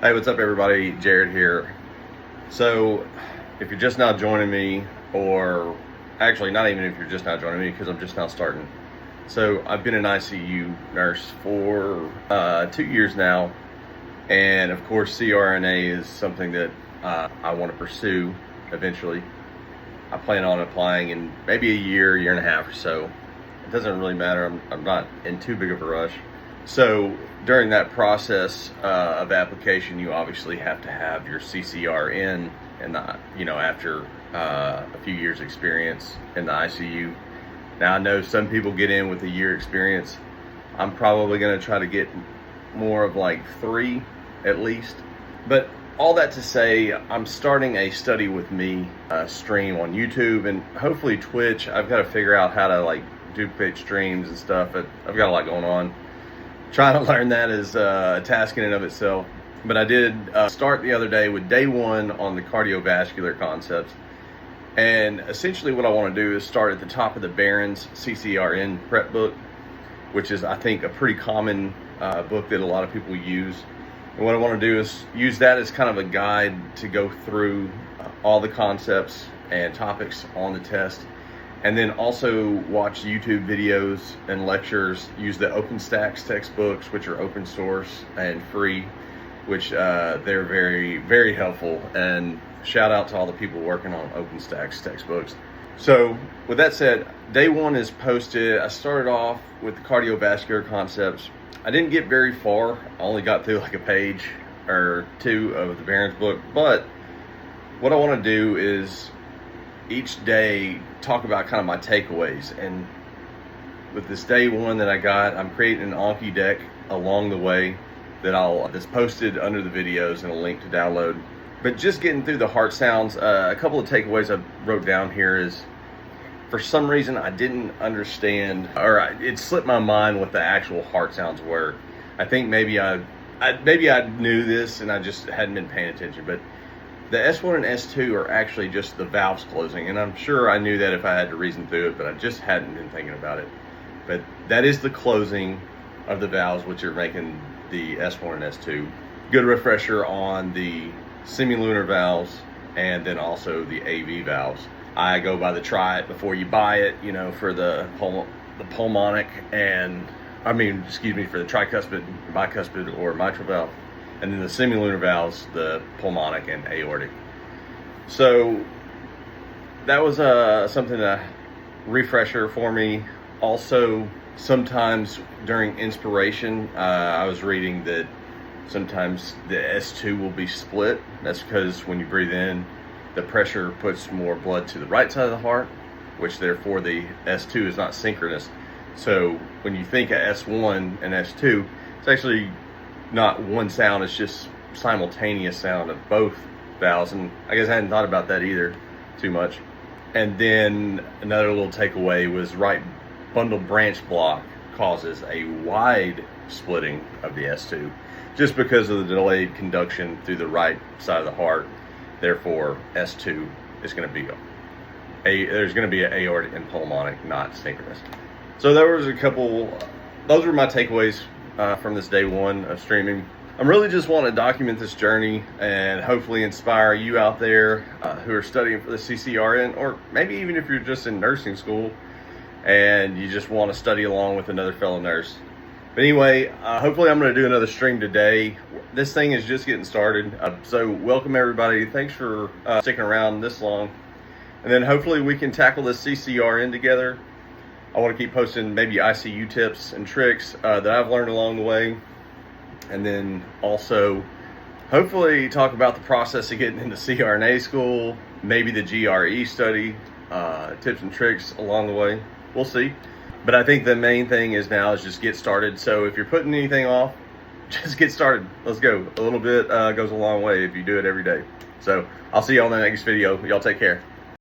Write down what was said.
Hey, what's up everybody? Jared here. So if you're just now joining me, or actually not even if you're just now joining me because I'm just now starting. So I've been an ICU nurse for 2 years now. And of course CRNA is something that I want to pursue eventually. I plan on applying in maybe a year and a half or so. It doesn't really matter. I'm not in too big of a rush. So during that process of application, you obviously have to have your CCRN, and after a few years experience in the ICU. Now I know some people get in with a year experience. I'm probably going to try to get more of like 3 at least. But all that to say, I'm starting a study with me stream on YouTube and hopefully Twitch. I've got to figure out how to like duplicate streams and stuff. I've got a lot going on. Trying to learn that is a task in and of itself. But I did start the other day with day 1 on the cardiovascular concepts. And essentially what I want to do is start at the top of the Barron's CCRN prep book, which is, I think, a pretty common book that a lot of people use. And what I want to do is use that as kind of a guide to go through all the concepts and topics on the test. And then also watch YouTube videos and lectures, use the OpenStax textbooks, which are open source and free, which they're very, very helpful. And shout out to all the people working on OpenStax textbooks. So with that said, day 1 is posted. I started off with the cardiovascular concepts. I didn't get very far. I only got through like a page or 2 of the Barron's book. But what I want to do is each day talk about kind of my takeaways. And with this day 1 that I got, I'm creating an Anki deck along the way that's posted under the videos and a link to download. But just getting through the heart sounds, a couple of takeaways I wrote down here is, for some reason I didn't understand, or it slipped my mind what the actual heart sounds were. I think maybe I knew this and I just hadn't been paying attention, but the S1 and S2 are actually just the valves closing, and I'm sure I knew that if I had to reason through it, but I just hadn't been thinking about it. But that is the closing of the valves, which are making the S1 and S2. Good refresher on the semilunar valves and then also the AV valves. I go by the try it before you buy it, for the pulmonic for the tricuspid, bicuspid, or mitral valve. And then the semilunar valves, the pulmonic and aortic. So that was something, a refresher for me. Also, sometimes during inspiration, I was reading that sometimes the S2 will be split. That's because when you breathe in, the pressure puts more blood to the right side of the heart, which therefore the S2 is not synchronous. So when you think of S1 and S2, it's actually not one sound, it's just simultaneous sound of both valves. And I guess I hadn't thought about that either too much. And then another little takeaway was right bundle branch block causes a wide splitting of the S2 just because of the delayed conduction through the right side of the heart. Therefore S2 is going to be there's going to be an aortic and pulmonic, not synchronous. So those were my takeaways from this day 1 of streaming. I'm really just wanting to document this journey and hopefully inspire you out there who are studying for the CCRN, or maybe even if you're just in nursing school and you just want to study along with another fellow nurse. But anyway, hopefully I'm going to do another stream today. This thing is just getting started. So welcome everybody. Thanks for sticking around this long. And then hopefully we can tackle this CCRN together. I want to keep posting maybe ICU tips and tricks that I've learned along the way. And then also hopefully talk about the process of getting into CRNA school, maybe the GRE study, tips and tricks along the way. We'll see. But I think the main thing is just get started. So if you're putting anything off, just get started. Let's go. A little bit goes a long way if you do it every day. So I'll see you on the next video. Y'all take care.